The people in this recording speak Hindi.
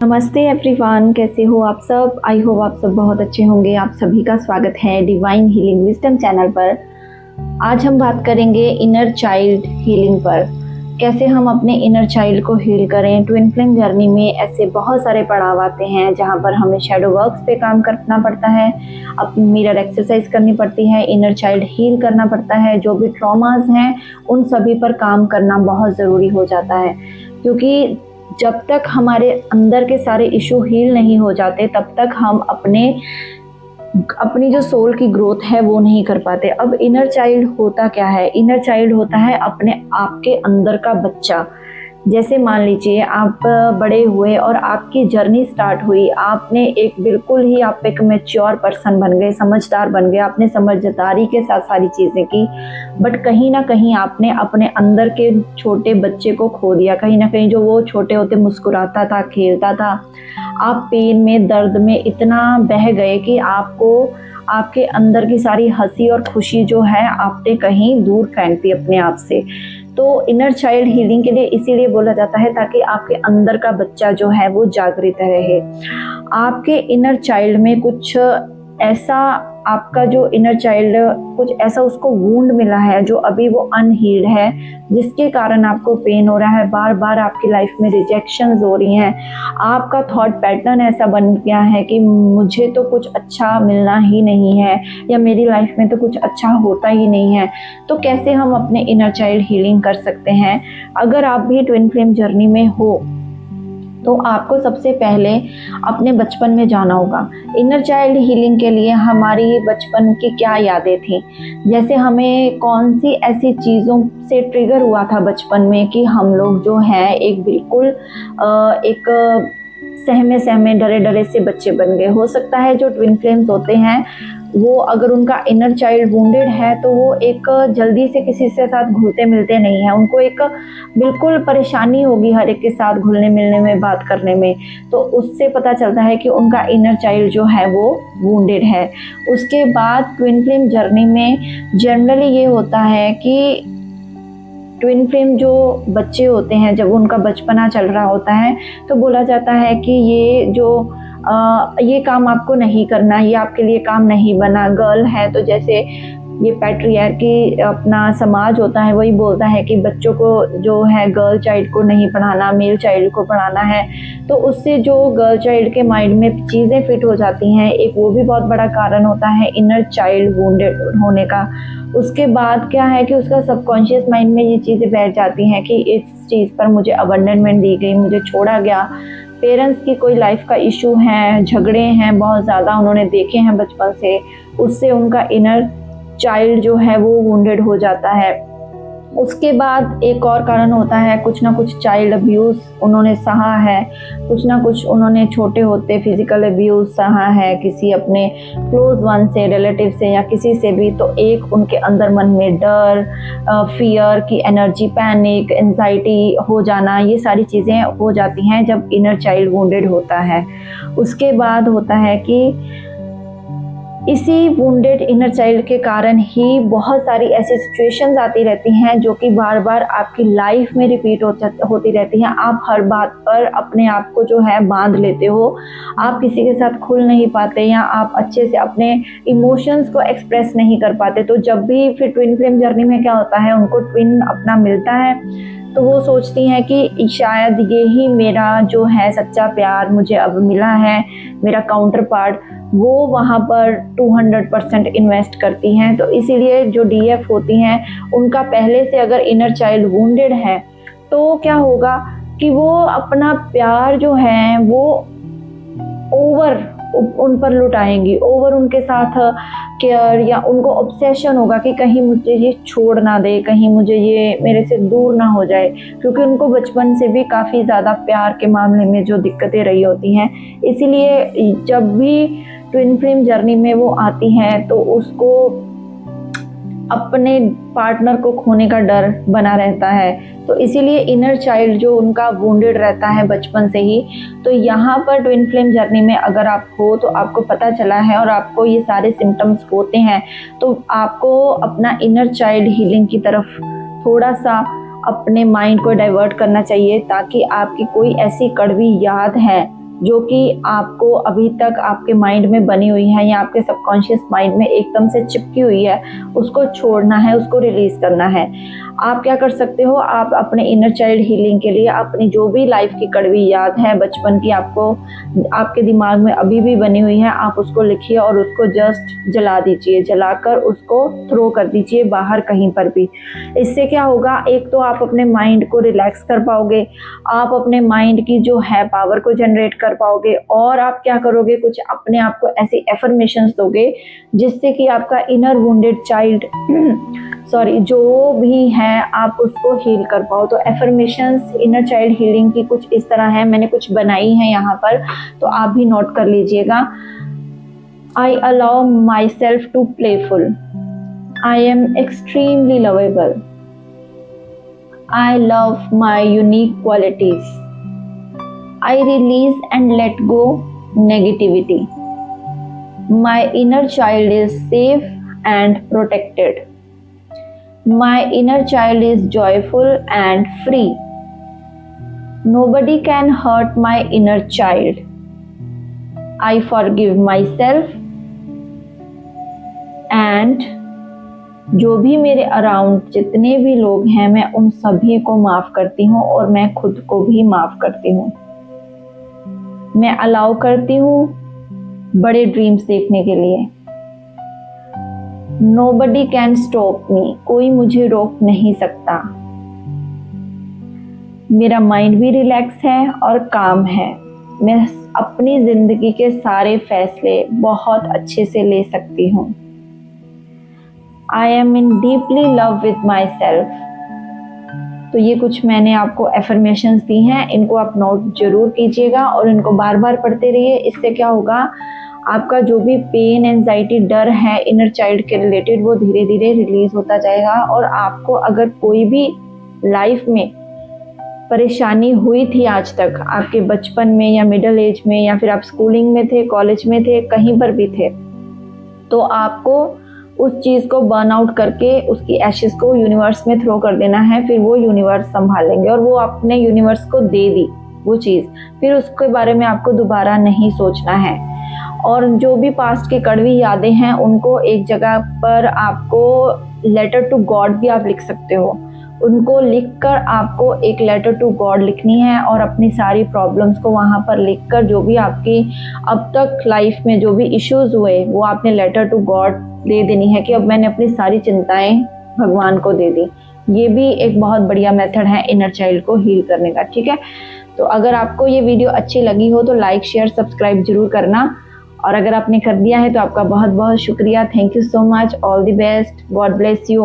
नमस्ते एवरीवन, कैसे हो आप सब। आई होप आप सब बहुत अच्छे होंगे। आप सभी का स्वागत है डिवाइन हीलिंग विजडम चैनल पर। आज हम बात करेंगे इनर चाइल्ड हीलिंग पर, कैसे हम अपने इनर चाइल्ड को हील करें। ट्विन फ्लेम जर्नी में ऐसे बहुत सारे पड़ाव आते हैं जहां पर हमें शैडो वर्क्स पे काम करना पड़ता है, अपनी मिरर एक्सरसाइज करनी पड़ती है, इनर चाइल्ड हील करना पड़ता है। जो भी ट्रॉमास हैं उन सभी पर काम करना बहुत ज़रूरी हो जाता है, क्योंकि जब तक हमारे अंदर के सारे इशू हील नहीं हो जाते तब तक हम अपनी जो सोल की ग्रोथ है वो नहीं कर पाते। अब इनर चाइल्ड होता क्या है? इनर चाइल्ड होता है अपने आपके अंदर का बच्चा। जैसे मान लीजिए आप बड़े हुए और आपकी जर्नी स्टार्ट हुई, आपने आप एक मैच्योर पर्सन बन गए, समझदार बन गए, आपने समझदारी के साथ सारी चीज़ें की, बट कहीं ना कहीं आपने अपने अंदर के छोटे बच्चे को खो दिया। कहीं ना कहीं जो वो छोटे होते मुस्कुराता था, खेलता था, आप पेन में, दर्द में इतना बह गए कि आपको आपके अंदर की सारी हंसी और खुशी जो है आपने कहीं दूर फेंक दी अपने आप से। तो इनर चाइल्ड हीलिंग के लिए इसीलिए बोला जाता है ताकि आपके अंदर का बच्चा जो है वो जागृत रहे। आपके इनर चाइल्ड में कुछ ऐसा, आपका जो इनर चाइल्ड कुछ ऐसा उसको वुंड मिला है जो अभी वो अनहील्ड है, जिसके कारण आपको पेन हो रहा है, बार बार आपकी लाइफ में रिजेक्शंस हो रही हैं। आपका थॉट पैटर्न ऐसा बन गया है कि मुझे तो कुछ अच्छा मिलना ही नहीं है, या मेरी लाइफ में तो कुछ अच्छा होता ही नहीं है। तो कैसे हम अपने इनर चाइल्ड हीलिंग कर सकते हैं? अगर आप भी ट्विन फ्लेम जर्नी में हो तो आपको सबसे पहले अपने बचपन में जाना होगा। इनर चाइल्ड हीलिंग के लिए हमारी बचपन की क्या यादें थी, जैसे हमें कौन सी ऐसी चीज़ों से ट्रिगर हुआ था बचपन में कि हम लोग जो है एक बिल्कुल एक सहमे सहमे डरे डरे से बच्चे बन गए। हो सकता है जो ट्विन फ्लेम्स होते हैं वो, अगर उनका इनर चाइल्ड वुंडेड है तो वो एक जल्दी से किसी से साथ घुलते मिलते नहीं है, उनको एक बिल्कुल परेशानी होगी हर एक के साथ घुलने मिलने में, बात करने में। तो उससे पता चलता है कि उनका इनर चाइल्ड जो है वो वुंडेड है। उसके बाद ट्विन फ्लेम जर्नी में जनरली ये होता है कि ट्विन फ्लेम जो बच्चे होते हैं, जब उनका बचपना चल रहा होता है तो बोला जाता है कि ये काम आपको नहीं करना, ये आपके लिए काम नहीं बना। गर्ल है तो जैसे ये पैट्रियार्की अपना समाज होता है, वही बोलता है कि बच्चों को जो है गर्ल चाइल्ड को नहीं पढ़ाना, मेल चाइल्ड को पढ़ाना है। तो उससे जो गर्ल चाइल्ड के माइंड में चीज़ें फिट हो जाती हैं, एक वो भी बहुत बड़ा कारण होता है इनर चाइल्ड वुंडेड होने का। उसके बाद क्या है कि उसका सबकॉन्शियस माइंड में ये चीज़ें बैठ जाती हैं कि इस चीज़ पर मुझे अबंडनमेंट दी गई, मुझे छोड़ा गया, पेरेंट्स की कोई लाइफ का इशू है, झगड़े हैं बहुत ज़्यादा उन्होंने देखे हैं बचपन से, उससे उनका इनर चाइल्ड जो है वो वुंडेड हो जाता है। उसके बाद एक और कारण होता है, कुछ ना कुछ चाइल्ड अब्यूज़ उन्होंने सहा है, कुछ ना कुछ उन्होंने छोटे होते फिजिकल अब्यूज़ सहा है किसी अपने क्लोज वन से, रिलेटिव से या किसी से भी। तो एक उनके अंदर मन में डर, फियर की एनर्जी, पैनिक, एंजाइटी हो जाना, ये सारी चीज़ें हो जाती हैं जब इनर चाइल्ड वुंडेड होता है। उसके बाद होता है कि इसी वुंडेड इनर चाइल्ड के कारण ही बहुत सारी ऐसी सिचुएशंस आती रहती हैं जो कि बार बार आपकी लाइफ में रिपीट होती रहती हैं। आप हर बात पर अपने आप को जो है बांध लेते हो, आप किसी के साथ खुल नहीं पाते, या आप अच्छे से अपने इमोशंस को एक्सप्रेस नहीं कर पाते। तो जब भी फिर ट्विन फ्लेम जर्नी में क्या होता है, उनको ट्विन अपना मिलता है तो वो सोचती हैं कि शायद ये ही मेरा जो है सच्चा प्यार मुझे अब मिला है, मेरा काउंटर पार्ट। वो वहाँ पर 200% इन्वेस्ट करती हैं। तो इसीलिए जो डीएफ होती हैं उनका पहले से अगर इनर चाइल्ड वुंडेड है तो क्या होगा कि वो अपना प्यार जो है वो ओवर उन पर लुटाएंगी, ओवर उनके साथ केयर, या उनको ऑब्सेशन होगा कि कहीं मुझे ये छोड़ ना दे, कहीं मुझे ये मेरे से दूर ना हो जाए, क्योंकि उनको बचपन से भी काफ़ी ज़्यादा प्यार के मामले में जो दिक्कतें रही होती हैं। इसीलिए जब भी ट्विन फ्लेम जर्नी में वो आती हैं तो उसको अपने पार्टनर को खोने का डर बना रहता है। तो इसीलिए इनर चाइल्ड जो उनका वुंडेड रहता है बचपन से ही। तो यहाँ पर ट्विन फ्लेम जर्नी में अगर आप हो तो आपको पता चला है और आपको ये सारे सिम्टम्स होते हैं, तो आपको अपना इनर चाइल्ड हीलिंग की तरफ थोड़ा सा अपने माइंड को डाइवर्ट करना चाहिए, ताकि आपकी कोई ऐसी कड़वी याद है जो कि आपको अभी तक आपके माइंड में बनी हुई है या आपके सबकॉन्शियस माइंड में एकदम से चिपकी हुई है, उसको छोड़ना है, उसको रिलीज करना है। आप क्या कर सकते हो, आप अपने इनर चाइल्ड हीलिंग के लिए अपनी जो भी लाइफ की कड़वी याद है बचपन की, आपको आपके दिमाग में अभी भी बनी हुई है, आप उसको लिखिए और उसको जस्ट जला दीजिए, जलाकर उसको थ्रो कर दीजिए बाहर कहीं पर भी। इससे क्या होगा, एक तो आप अपने माइंड को रिलैक्स कर पाओगे, आप अपने माइंड की जो है पावर को जनरेट कर पाओगे, और आप क्या करोगे, कुछ अपने आप को ऐसी एफर्मेशंस दोगे जिससे कि आपका इनर वुंडेड चाइल्ड सॉरी जो भी है आप उसको हील कर पाओ। तो एफर्मेशंस इनर चाइल्ड हीलिंग की कुछ इस तरह है, मैंने कुछ बनाई है यहाँ पर, तो आप भी नोट कर लीजिएगा। I allow myself to playful, I am extremely lovable, I love my unique qualities. I release and let go negativity. My inner child is safe and protected. My inner child is joyful and free. Nobody can hurt my inner child. I forgive myself and जो भी मेरे अराउंड जितने भी लोग हैं मैं उन सभी को माफ़ करती हूँ और मैं खुद को भी माफ़ करती हूँ। मैं अलाउ करती हूँ बड़े ड्रीम्स देखने के लिए। Nobody can stop me, कोई मुझे रोक नहीं सकता। मेरा माइंड भी रिलैक्स है और काम है। मैं अपनी ज़िंदगी के सारे फैसले बहुत अच्छे से ले सकती हूँ। I am in deeply love with myself। तो ये कुछ मैंने आपको एफर्मेशंस दी हैं, इनको आप नोट जरूर कीजिएगा और इनको बार बार पढ़ते रहिए। इससे क्या होगा, आपका जो भी पेन, एंजाइटी, डर है इनर चाइल्ड के रिलेटेड वो धीरे धीरे रिलीज होता जाएगा। और आपको अगर कोई भी लाइफ में परेशानी हुई थी आज तक, आपके बचपन में या मिडिल एज में या फिर आप स्कूलिंग में थे, कॉलेज में थे, कहीं पर भी थे, तो आपको उस चीज़ को बर्न आउट करके उसकी एशेस को यूनिवर्स में थ्रो कर देना है। फिर वो यूनिवर्स संभालेंगे और वो अपने यूनिवर्स को दे दी वो चीज़, फिर उसके बारे में आपको दोबारा नहीं सोचना है। और जो भी पास्ट की कड़वी यादें हैं उनको एक जगह पर आपको लेटर टू गॉड भी आप लिख सकते हो, उनको लिखकर आपको एक लेटर टू गॉड लिखनी है और अपनी सारी प्रॉब्लम्स को वहाँ पर लिखकर जो भी आपकी अब तक लाइफ में जो भी इश्यूज हुए वो आपने लेटर टू गॉड दे देनी है कि अब मैंने अपनी सारी चिंताएं भगवान को दे दी। ये भी एक बहुत बढ़िया मेथड है इनर चाइल्ड को हील करने का, ठीक है। तो अगर आपको ये वीडियो अच्छी लगी हो तो लाइक, शेयर, सब्सक्राइब जरूर करना, और अगर आपने कर दिया है तो आपका बहुत बहुत शुक्रिया। Thank you so much, all the best, God bless you.